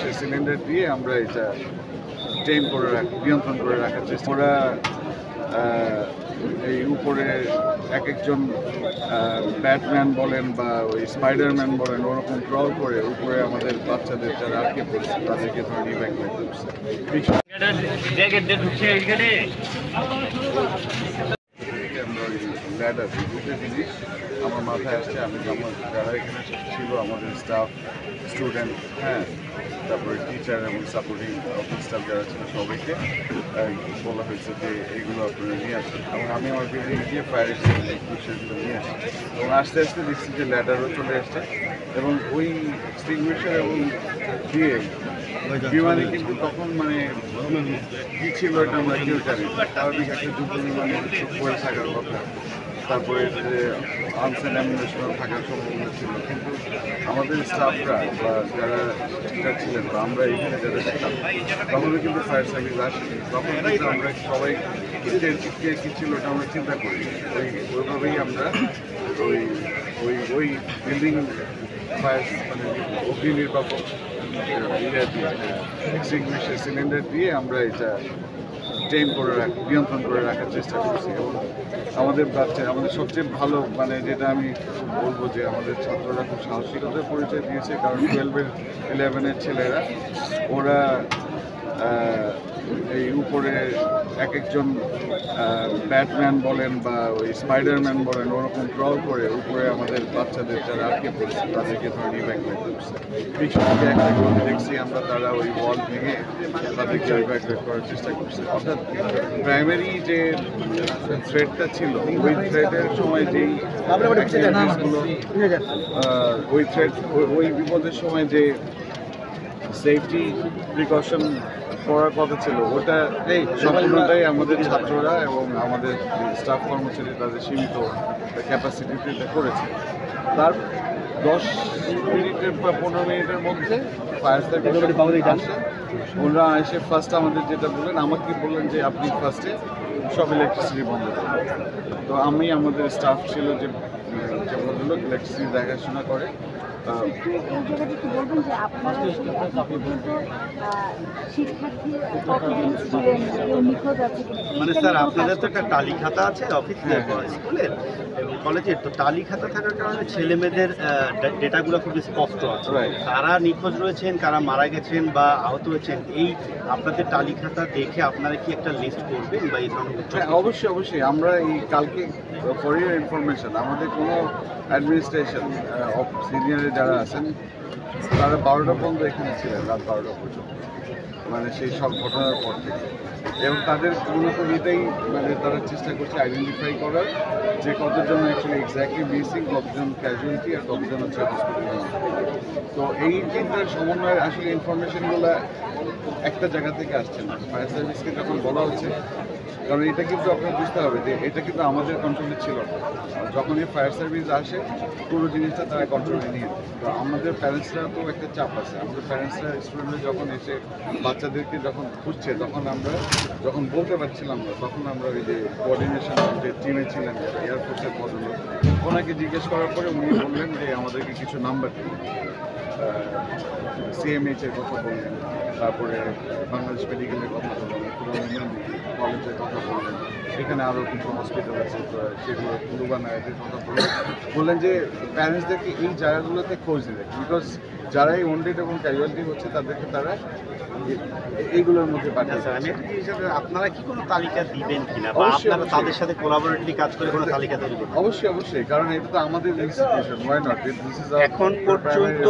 Extinguisher cylinder দিয়ে আমরা এটা ট্রেন করে নিয়ন্ত্রণ করে রাখার চেষ্টা। ওরা এই উপরে এক একজন ব্যাটম্যান বলেন বা ওই স্পাইডারম্যান বলেন ওরকম ক্রল করে উপরে আমাদের বাচ্চাদের যারা আটকে পড়ছে তাদেরকে ধরে ইভ্যাকুয়েট করছে। ল্যাডার দুটো জিনিস আমার মাথায় আসছে। আমি যারা এখানে ছিল আমাদের স্টাফ স্টুডেন্ট, হ্যাঁ, তারপরে টিচার এবং সাপোর্টিং অফিস স্টাফ যারা ছিল সবাইকে বলা হয়েছে যে এইগুলো আপনারা নিয়ে আসেন এবং আমি আমার বিল্ডিং গিয়ে ফায়ার এক্সটিংগুইশারগুলো নিয়ে আসি এবং আস্তে আস্তে দেখছি যে ল্যাডারও চলে আসছে এবং ওই এক্সটিংগুইশার এবং দিয়ে বিমানে কিন্তু তখন মানে কী ছিল এটা আমরা কেউ জানি। স্বাভাবিক একটা যুদ্ধ বিমানে পড়ে থাকার কথা, তারপরে যে আনসেন অ্যামিনেশন থাকার সম্ভাবনা ছিল, কিন্তু আমাদের স্টাফরা বা যারা টিচার ছিলেন বা আমরা এখানে যারা ছিলাম তখনও কিন্তু ফায়ার সার্ভিস আসেনি। তখন কিন্তু আমরা সবাই কী ছিল ওটা আমরা চিন্তা করি, ওইভাবেই আমরা ওই ওই ওই বিল্ডিং ফায়ার মানে অগ্নি নির্বাপক এক্সটিংগুইশার সিলিন্ডার দিয়ে আমরা এটা ট্রেন করে নিয়ন্ত্রণ করে রাখার চেষ্টা করছি এবং আমাদের আমাদের সবচেয়ে ভালো মানে যেটা আমি বলবো যে আমাদের ছাত্ররা খুব সাহসিকতার পরিচয় দিয়েছে, কারণ 12-11 ছেলেরা ওরা এই উপরে এক একজন ব্যাটম্যান বলেন বা ওই স্পাইডারম্যান বলেন ওরকম ক্রল করে উপরে আমাদের বাচ্চাদের যারা আটকে পড়ছে তাদেরকে ধরে ইভ্যাকুয়েট করছে। পিছন থেকে একটা গলি দেখছি আমরা, তারা ওই ওয়াল ভেঙে তাদেরকে ইভ্যাকুয়েট করার চেষ্টা করছে। অর্থাৎ প্রাইমারি যে থ্রেডটা ছিল ওই থ্রেডের সময় যেই ওই থ্রেড ওই বিপদের সময় যে সেফটি প্রিকশন করার কথা ছিল ওটা সম্পূর্ণটাই আমাদের ছাত্ররা এবং আমাদের স্টাফ কর্মচারী তাদের সীমিত ক্যাপাসিটিতে করেছে। তার 10 মিনিটের বা 15 মিনিটের মধ্যে ফায়ার সার্ভিস আসে। ওরা এসে ফার্স্ট আমাদের যেটা বললেন, আমাকে বললেন যে আপনি ফার্স্টে সব ইলেকট্রিসিটি বন্ধ করবেন। তো আমি আমাদের স্টাফ ছিল যে ভদ্রলোক ইলেকট্রিসিটি দেখাশোনা করে। মানে স্যার আপনাদের তো একটা তালিকা খাতা আছে অফিসের স্কুলের এবং কলেজের, তো তালিকা খাতা থাকার কারণে ছেলে মেয়েদের ডেটাগুলো খুব স্পষ্ট আছে, কারা নিখোঁজ রয়েছেন, কারা মারা গেছেন বা আহত হয়েছেন, এই আপনাদের তালিকা খাতা দেখে আপনারা কি একটা লিস্ট করবেন বা এই ধরনের? অবশ্যই অবশ্যই আমরা এই কালকে ফর ইউর ইনফরমেশন আমাদের কোনো অ্যাডমিনিস্ট্রেশন সিনিয়রে যারা আছেন তারা 12টা পর্যন্ত এখানে ছিলেন, রাত 12টা পর্যন্ত, মানে সেই সব ঘটনার পর থেকে। এবং তাদের মূলত এটাই মানে তারা চেষ্টা করছে আইডেন্টিফাই করার যে কতজন অ্যাকচুয়ালি এক্স্যাক্টলি মিসিং, কতজন ক্যাজুয়ালিটি আর কতজন হচ্ছে হসপিটালে। তো এই তিনটার সমন্বয়ের আসলে ইনফরমেশনগুলো একটা জায়গা থেকে আসছে না। ফায়ার সার্ভিসকে যখন বলা হচ্ছে, কারণ এটা কিন্তু আপনার বুঝতে হবে যে এটা কিন্তু আমাদের কন্ট্রোলে ছিল না। যখন এই ফায়ার সার্ভিস আসে পুরো জিনিসটা তারা কন্ট্রোলে নিয়ে। তো আমাদের প্যারেন্টসরা তো একটা চাপ আছে। আমাদের প্যারেন্টসরা স্টুডেন্টরা যখন এসে বাচ্চাদেরকে যখন খুঁজছে, তখন আমরা যখন বলতে পারছিলাম না, তখন আমরা ওই যে কোঅর্ডিনেশন যে টিমে ছিলেন এয়ারফোর্সের পদলোক, ওনাকে জিজ্ঞেস করার পরে উনি বললেন যে আমাদেরকে কিছু নাম্বার দিন। CMH-এর কথা বললেন, তারপরে বাংলাদেশ মেডিকেলের কথা বললেন, কলেজের কথা বললেন, এখানে আরও কিছু হসপিটাল আছে সেগুলো কুলুবানায়ের কথা বললেন যে প্যারেন্টসদেরকে এই জায়গাগুলোতে খোঁজ দিলেন, বিকজ যারাই ওয়ান্টেড এবং ক্যাজুয়ালিটি হচ্ছে তাদেরকে তারা এইগুলোর মধ্যে পাঠিয়েছে। আপনারা কি কোনো তালিকা দিবেন কিনা বা আপনারা তাদের সাথে কোলাবোরেটলি কাজ করে কোনো তালিকা তৈরি করবেন? অবশ্যই অবশ্যই, কারণ এটা তো আমাদের ইনস্টিটিউশন, ওয়াই নট? এখন পর্যন্ত